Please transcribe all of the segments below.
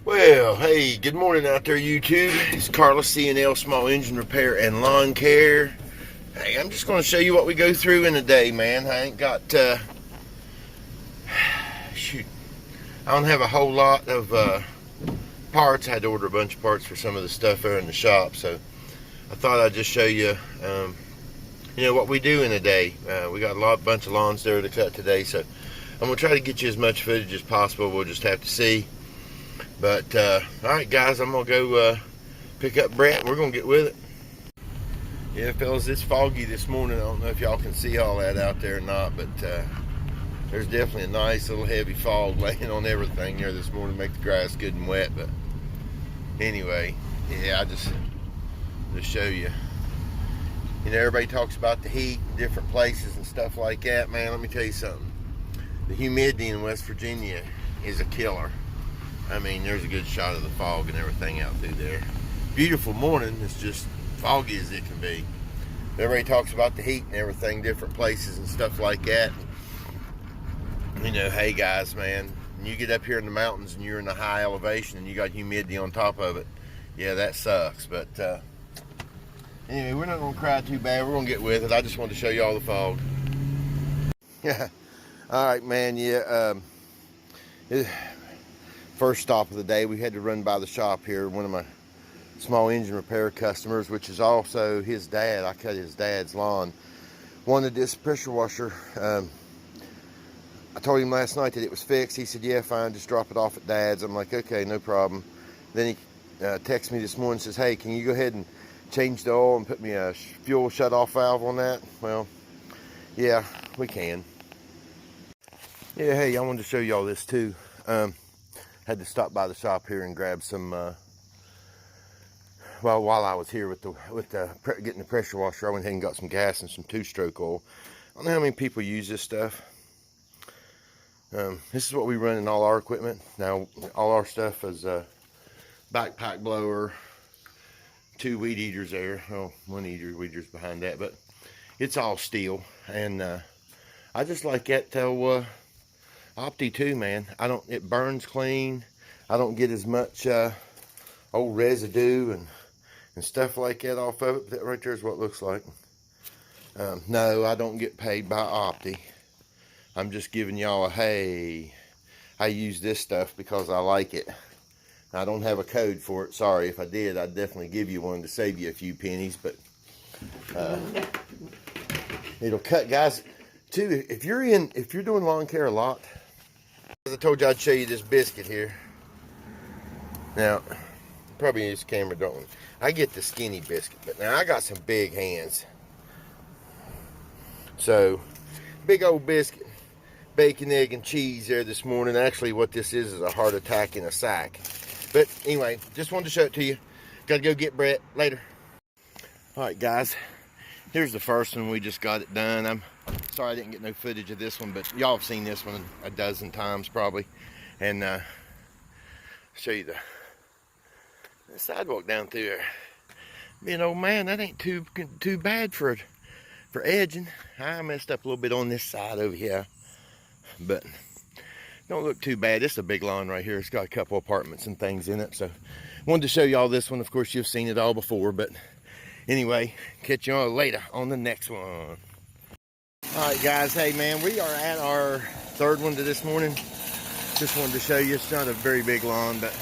Well, hey, good morning out there, YouTube. It's Carlos, C&L Small Engine Repair and Lawn Care. Hey, I'm just going to show you what we go through in a day, man. I ain't got, shoot, I don't have a whole lot of parts. I had to order a bunch of parts for some of the stuff there in the shop, so I thought I'd just show you, what we do in a day. We got a bunch of lawns there to cut today, so I'm going to try to get you as much footage as possible. We'll just have to see. But, alright guys, I'm going to go pick up Brett and we're going to get with it. Yeah, fellas, it's foggy this morning. I don't know if y'all can see all that out there or not, but there's definitely a nice little heavy fog laying on everything here this morning to make the grass good and wet. But anyway, yeah, I just show you. You know, everybody talks about the heat in different places and stuff like that. Man, let me tell you something. The humidity in West Virginia is a killer. I mean, there's a good shot of the fog and everything out through there. Beautiful morning. It's just foggy as it can be. Everybody talks about the heat and everything, different places and stuff like that. You know, hey guys, man, when you get up here in the mountains and you're in a high elevation and you got humidity on top of it, yeah, that sucks. But anyway, we're not gonna cry too bad. We're gonna get with it. I just wanted to show you all the fog. Yeah. All right, man. Yeah. First stop of the day, we had to run by the shop here. One of my small engine repair customers, which is also his dad. I cut his dad's lawn. Wanted this pressure washer. I told him last night that it was fixed. He said, yeah, fine, just drop it off at Dad's. I'm like, okay, no problem. Then he texted me this morning and says, hey, can you go ahead and change the oil and put me a fuel shut-off valve on that? Well, yeah, we can. Yeah, hey, I wanted to show you all this too. Had to stop by the shop here and grab some, while I was here getting the pressure washer, I went ahead and got some gas and some two-stroke oil. I don't know how many people use this stuff. This is what we run in all our equipment. Now, all our stuff is a backpack blower, 2 weed eaters there. Oh, one weed eater's behind that, but it's all steel. And I just like that Opti too, man. It burns clean. I don't get as much old residue and stuff like that off of it. That right there is what it looks like. No, I don't get paid by Opti. I'm just giving y'all a, hey, I use this stuff because I like it. I don't have a code for it. Sorry, if I did, I'd definitely give you one to save you a few pennies, but it'll cut, guys. Too, if you're doing lawn care a lot, as I told you, I'd show you this biscuit here. Now, probably this camera don't. I get the skinny biscuit, but now I got some big hands. So, big old biscuit, bacon, egg, and cheese there this morning. Actually, what this is a heart attack in a sack. But anyway, just wanted to show it to you. Got to go get Brett later. All right, guys. Here's the first one. We just got it done. I'm sorry I didn't get no footage of this one, but y'all have seen this one a dozen times probably. And show you the sidewalk down through there. Being old man, that ain't too bad for edging. I messed up a little bit on this side over here, but don't look too bad. It's a big lawn right here. It's got a couple apartments and things in it. So wanted to show y'all this one. Of course, you've seen it all before, but anyway, catch you all later on the next one. All right, guys. Hey, man, we are at our third one to this morning. Just wanted to show you. It's not a very big lawn, but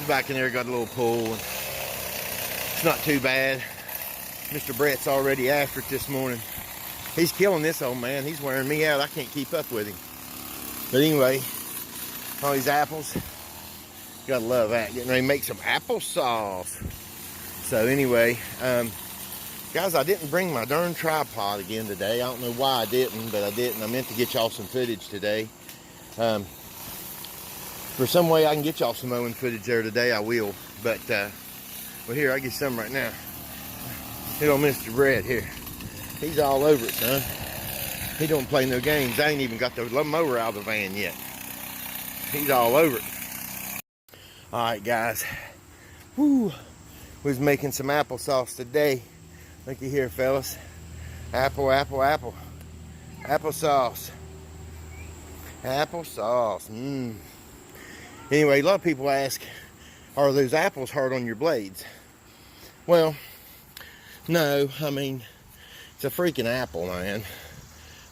back in there got a little pool. And it's not too bad. Mr. Brett's already after it this morning. He's killing this old man. He's wearing me out. I can't keep up with him. But anyway, all these apples. Gotta love that. Getting ready to make some applesauce. So anyway, guys, I didn't bring my darn tripod again today. I don't know why I didn't, but I didn't. I meant to get y'all some footage today. For some way I can get y'all some mowing footage there today, I will. But well, here, I get some right now. Here on Mr. Brett here. He's all over it, son. He don't play no games. I ain't even got the mower out of the van yet. He's all over it. All right, guys. Woo. We was making some applesauce today. Looky here, fellas. Apple. Applesauce. Applesauce. Anyway, a lot of people ask, are those apples hard on your blades? Well, no. I mean, it's a freaking apple, man.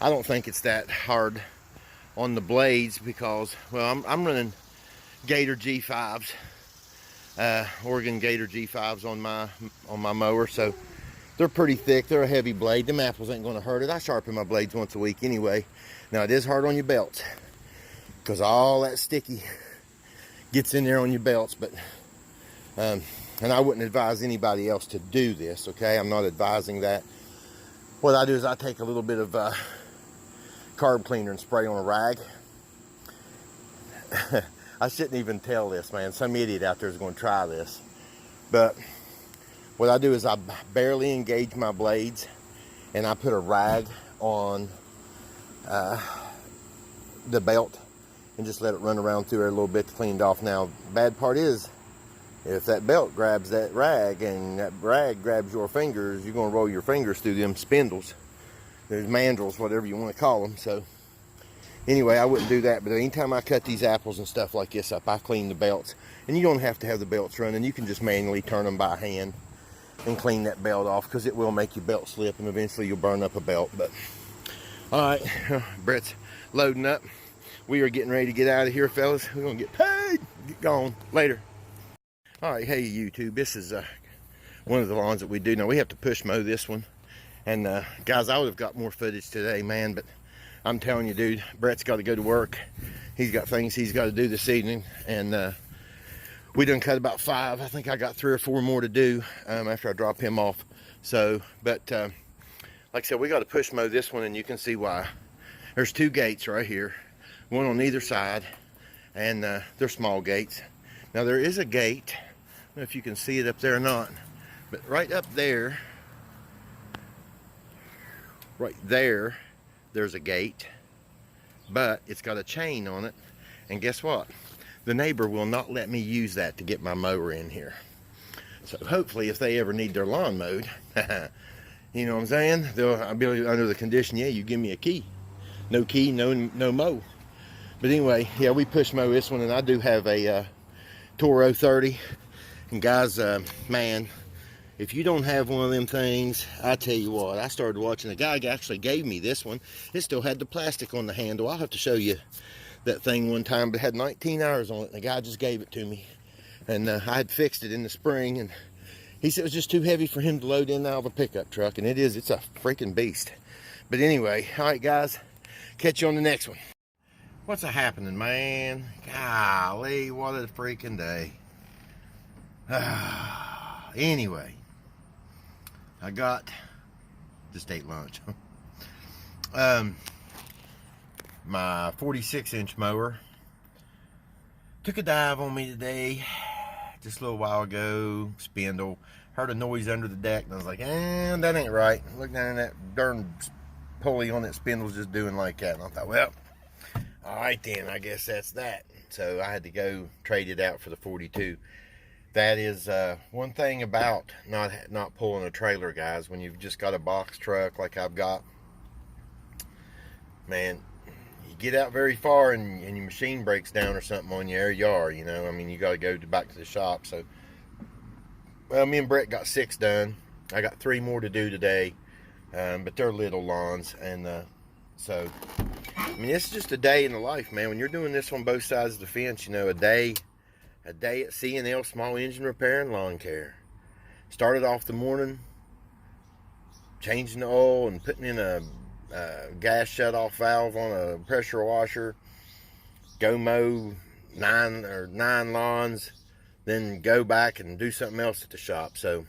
I don't think it's that hard on the blades because, well, I'm running Gator G5s, Oregon Gator G5s on my mower, so they're pretty thick. They're a heavy blade. Them apples ain't gonna hurt it. I sharpen my blades once a week anyway. Now it is hard on your belts because all that sticky gets in there on your belts, but and I wouldn't advise anybody else to do this, okay? I'm not advising that. What I do is I take a little bit of carb cleaner and spray on a rag. I shouldn't even tell this, man. Some idiot out there is going to try this. But what I do is I barely engage my blades and I put a rag on the belt and just let it run around through there a little bit to clean it off. Now, bad part is, if that belt grabs that rag and that rag grabs your fingers, you're going to roll your fingers through them spindles. There's mandrels, whatever you want to call them. So anyway, I wouldn't do that. But anytime I cut these apples and stuff like this up, I clean the belts. And you don't have to have the belts running. You can just manually turn them by hand and clean that belt off, because it will make your belt slip and eventually you'll burn up a belt. But all right, Brett's loading up. We are getting ready to get out of here, fellas. We're going to get paid. Get gone later. All right, hey YouTube, this is one of the lawns that we do. Now we have to push mow this one. And guys, I would have got more footage today, man, but I'm telling you, dude, Brett's got to go to work. He's got things he's got to do this evening, and we done cut about 5. I think I got 3 or 4 more to do after I drop him off. So, but like I said, we got to push mow this one, and you can see why. There's 2 gates right here, one on either side, and they're small gates. Now there is a gate, I don't know if you can see it up there or not, but right up there, there's a gate, but it's got a chain on it, and guess what? The neighbor will not let me use that to get my mower in here. So hopefully, if they ever need their lawn mowed, you know what I'm saying, I'll be under the condition, yeah, you give me a key. No key, no mow. But anyway, yeah, we push mow this one, and I do have a Toro 30, and guys, man, if you don't have one of them things, I tell you what, I started watching. A guy actually gave me this one. It still had the plastic on the handle. I'll have to show you that thing one time, but it had 19 hours on it. And the guy just gave it to me. And I had fixed it in the spring, and he said it was just too heavy for him to load in out of a pickup truck. And it is, it's a freaking beast. But anyway, all right, guys, catch you on the next one. What's happening, man? Golly, what a freaking day. Anyway, I just ate lunch. My 46-inch mower took a dive on me today, just a little while ago. Spindle. Heard a noise under the deck, and I was like, that ain't right. Look down, that darn pulley on that spindle's just doing like that. And I thought, well, all right then, I guess that's that. So I had to go trade it out for the 42. That is one thing about not pulling a trailer, guys. When you've just got a box truck like I've got, man, you get out very far and your machine breaks down or something on you, there you are, you know. I mean, you got to go back to the shop. So, well, me and Brett got 6 done. I got 3 more to do today, but they're little lawns, and so, I mean, it's just a day in the life, man. When you're doing this on both sides of the fence, you know, a day at C&L Small Engine Repair and Lawn Care. Started off the morning changing the oil and putting in a gas shut-off valve on a pressure washer. Go mow 9 lawns, then go back and do something else at the shop. So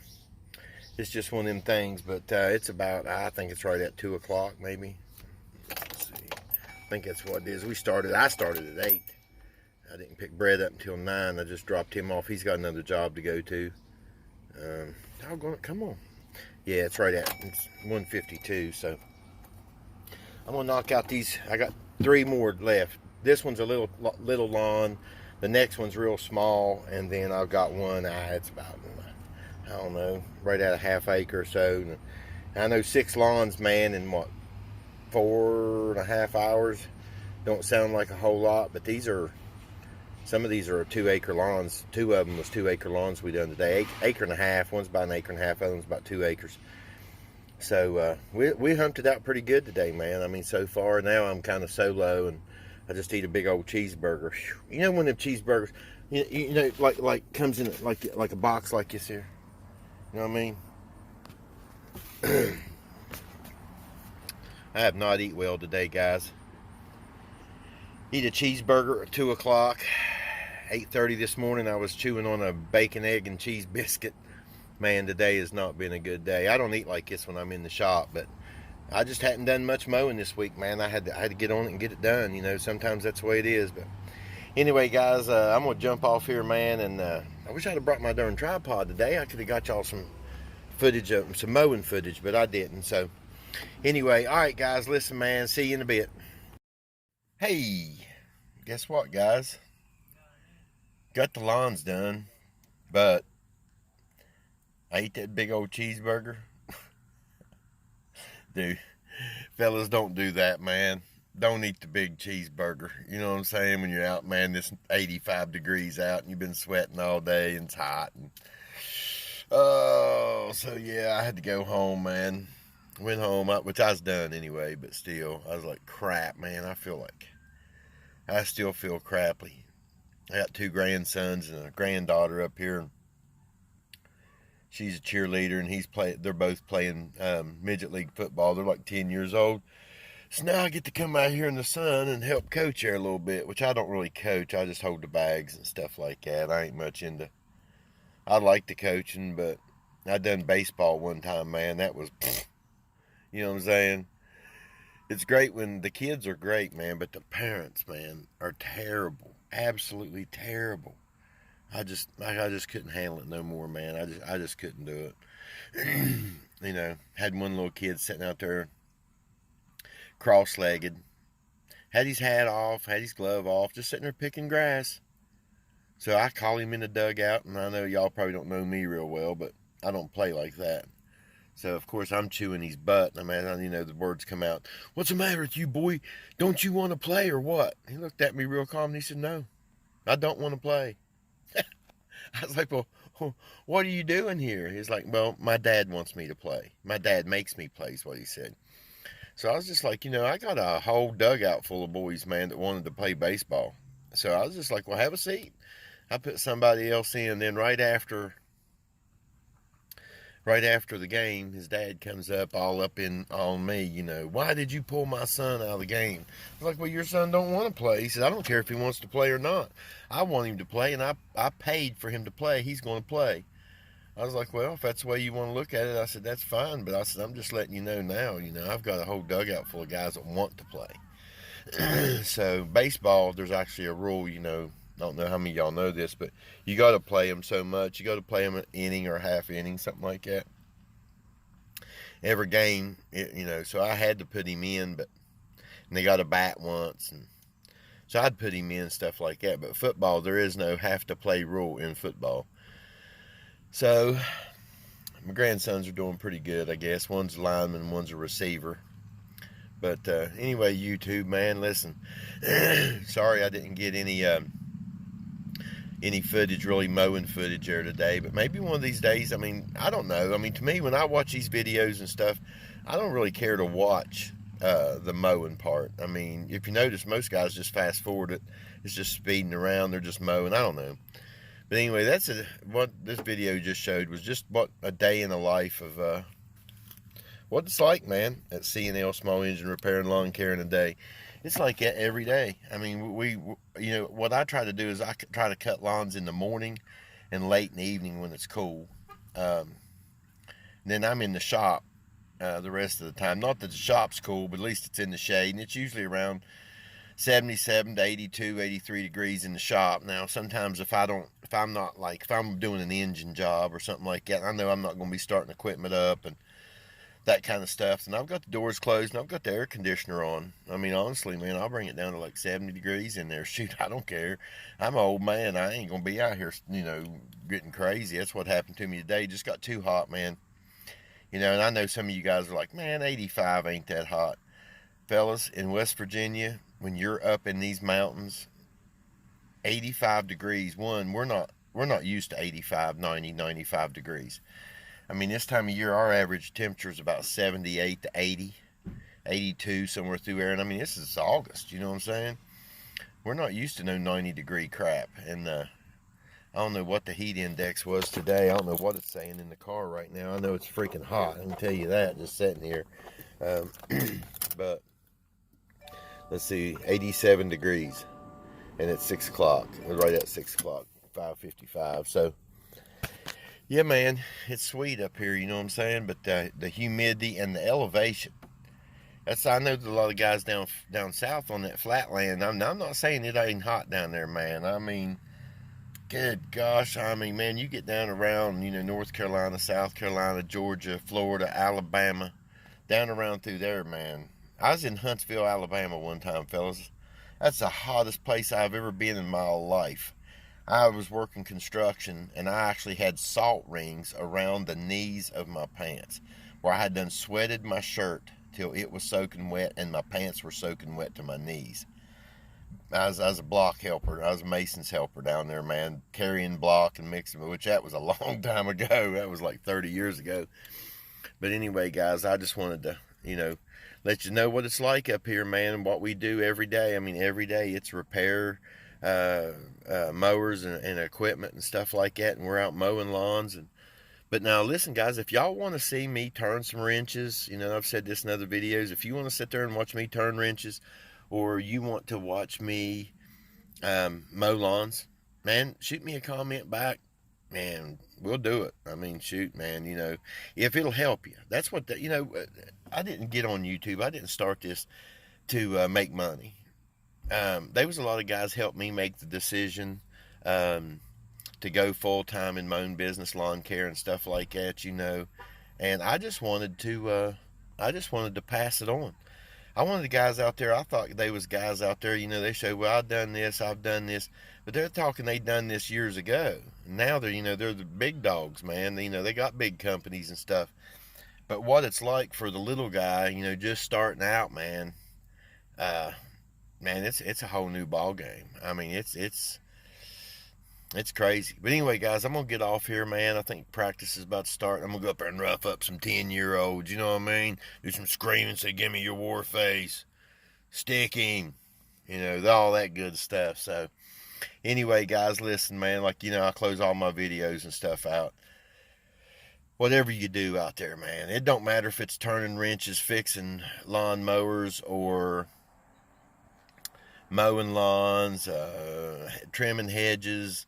it's just one of them things. But it's about, I think it's right at 2 o'clock maybe. Let's see. I think that's what it is. I started at 8. I didn't pick Brett up until 9. I just dropped him off. He's got another job to go to. Come on. Yeah, it's right at, it's 1:52. So I'm gonna knock out these. I got 3 more left. This one's a little lawn. The next one's real small, and then I've got one. It's about, I don't know, right at a ½ acre or so. And I know 6 lawns, man, in what, 4.5 hours. Don't sound like a whole lot, but these are Some of these are 2-acre lawns. 2 of them was 2-acre lawns we done today. Acre and a half. One's about an acre and a half. Other one's about 2 acres. So we humped it out pretty good today, man. I mean, so far. Now I'm kind of solo, and I just eat a big old cheeseburger. You know, when them cheeseburgers, you know, like comes in like a box like this here. You know what I mean? I have not eat well today, guys. Eat a cheeseburger at 2 o'clock. 8:30 this morning, I was chewing on a bacon, egg, and cheese biscuit. Man, today has not been a good day. I don't eat like this when I'm in the shop, but I just hadn't done much mowing this week, man. I had to get on it and get it done. You know, sometimes that's the way it is. But anyway, guys, I'm gonna jump off here, man. And I wish I'd have brought my darn tripod today. I could have got y'all some footage of some mowing footage, but I didn't. So anyway, all right, guys, listen, man. See you in a bit. Hey, guess what, guys? Got the lawns done, but I ate that big old cheeseburger. Dude, fellas, don't do that, man. Don't eat the big cheeseburger. You know what I'm saying? When you're out, man, it's 85 degrees out and you've been sweating all day and it's hot. And, oh, so yeah, I had to go home, man. Went home, which I was done anyway, but still, I was like, crap, man. I still feel crappy. I got 2 grandsons and a granddaughter up here. She's a cheerleader, and they're both playing midget league football. They're like 10 years old. So now I get to come out here in the sun and help coach there a little bit, which I don't really coach. I just hold the bags and stuff like that. I ain't much into. I like the coaching, but I done baseball one time, man. That was, you know what I'm saying? It's great when the kids are great, man, but the parents, man, are terrible. Absolutely terrible. I just couldn't handle it no more, man. I just couldn't do it. You know, had one little kid sitting out there cross-legged, had his hat off, had his glove off, just sitting there picking grass. So I call him in the dugout, and I know y'all probably don't know me real well, but I don't play like that. So, of course, I'm chewing his butt. I mean, you know, the words come out. What's the matter with you, boy? Don't you want to play or what? He looked at me real calm and he said, no, I don't want to play. I was like, well, what are you doing here? He's like, well, my dad wants me to play. My dad makes me play is what he said. So I was just like, you know, I got a whole dugout full of boys, man, that wanted to play baseball. So I was just like, well, have a seat. I put somebody else in. Then right after the game, his dad comes up all up on me, you know, why did you pull my son out of the game? I was like, well, your son don't want to play. He said, I don't care if he wants to play or not. I want him to play, and I paid for him to play. He's going to play. I was like, well, if that's the way you want to look at it, I said, that's fine. But I said, I'm just letting you know now, you know, I've got a whole dugout full of guys that want to play. So baseball, there's actually a rule, you know, I don't know how many of y'all know this, but you got to play them so much. You got to play them an inning or a half inning, something like that. Every game, you know, so I had to put him in, and they got a bat once, and so I'd put him in, stuff like that. But football, there is no have to play rule in football. So my grandsons are doing pretty good, I guess. One's a lineman, one's a receiver. But anyway, YouTube, man, listen. Sorry I didn't get any footage, really mowing footage there today, but maybe one of these days. I mean, I don't know. I mean, to me, when I watch these videos and stuff, I don't really care to watch the mowing part. I mean, if you notice, most guys just fast forward it. It's just speeding around. They're just mowing. I don't know. But anyway, what this video just showed was just what a day in the life of what it's like, man, at C&L Small Engine Repair and Lawn Care in a day. It's like that every day. I mean, you know, what I try to do is I try to cut lawns in the morning and late in the evening when it's cool. Then I'm in the shop the rest of the time. Not that the shop's cool, but at least it's in the shade, and it's usually around 77 to 82, 83 degrees in the shop. Now, sometimes if I'm doing an engine job or something like that, I know I'm not going to be starting equipment up and that kind of stuff, and I've got the doors closed and I've got the air conditioner on. I mean, honestly, man, I'll bring it down to like 70 degrees in there. Shoot, I don't care. I'm an old man. I ain't gonna be out here, you know, getting crazy. That's what happened to me today. Just got too hot, man. You know, and I know some of you guys are like, man, 85 ain't that hot. Fellas, in West Virginia, when you're up in these mountains, 85 degrees. We're not used to 85, 90, 95 degrees. I mean, this time of year, our average temperature is about 78 to 80, 82, somewhere through there. And I mean, this is August, you know what I'm saying? We're not used to no 90-degree crap. And I don't know what the heat index was today. I don't know what it's saying in the car right now. I know it's freaking hot. I can tell you that just sitting here. But let's see, 87 degrees. And it's 6 o'clock. It's right at 6 o'clock, 5:55. So, yeah, man, it's sweet up here, you know what I'm saying? But the humidity and the elevation. I know that a lot of guys down south on that flatland. I'm not saying it ain't hot down there, man. I mean, good gosh, I mean, man, you get down around, North Carolina, South Carolina, Georgia, Florida, Alabama, down around through there, man. I was in Huntsville, Alabama one time, fellas. That's the hottest place I've ever been in my life. I was working construction, and I actually had salt rings around the knees of my pants, where I had done sweated my shirt till it was soaking wet, and my pants were soaking wet to my knees. I was a block helper. I was a mason's helper down there, man, carrying block and mixing, which that was a long time ago. That was like 30 years ago. But anyway, guys, I just wanted to, let you know what it's like up here, man, and what we do every day. I mean, every day it's repair mowers and equipment and stuff like that, and we're out mowing lawns. But now, listen, guys, if y'all want to see me turn some wrenches, I've said this in other videos, if you want to sit there and watch me turn wrenches, or you want to watch me mow lawns, man, shoot me a comment back. Man, we'll do it. I mean, shoot, man, if it'll help you. That's what, I didn't get on YouTube. I didn't start this to make money. There was a lot of guys helped me make the decision to go full-time in my own business, lawn care and stuff like that, and I just wanted to pass it on. I wanted the guys out there, I thought they was guys out there, they say, well, I've done this, but they're talking they done this years ago. Now they're, they're the big dogs, man. They got big companies and stuff. But what it's like for the little guy, just starting out, man, it's a whole new ball game. I mean, it's crazy. But anyway, guys, I'm going to get off here, man. I think practice is about to start. I'm going to go up there and rough up some 10-year-olds, you know what I mean? Do some screaming, say, give me your war face. Sticking, all that good stuff. So, anyway, guys, listen, man, like, I close all my videos and stuff out. Whatever you do out there, man, it don't matter if it's turning wrenches, fixing lawn mowers, or mowing lawns, trimming hedges,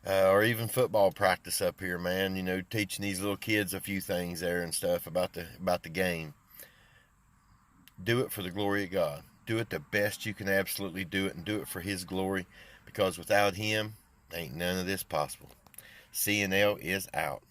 or even football practice up here, man. Teaching these little kids a few things there and stuff about the game. Do it for the glory of God. Do it the best you can absolutely do it, and do it for His glory, because without Him, ain't none of this possible. CNL is out.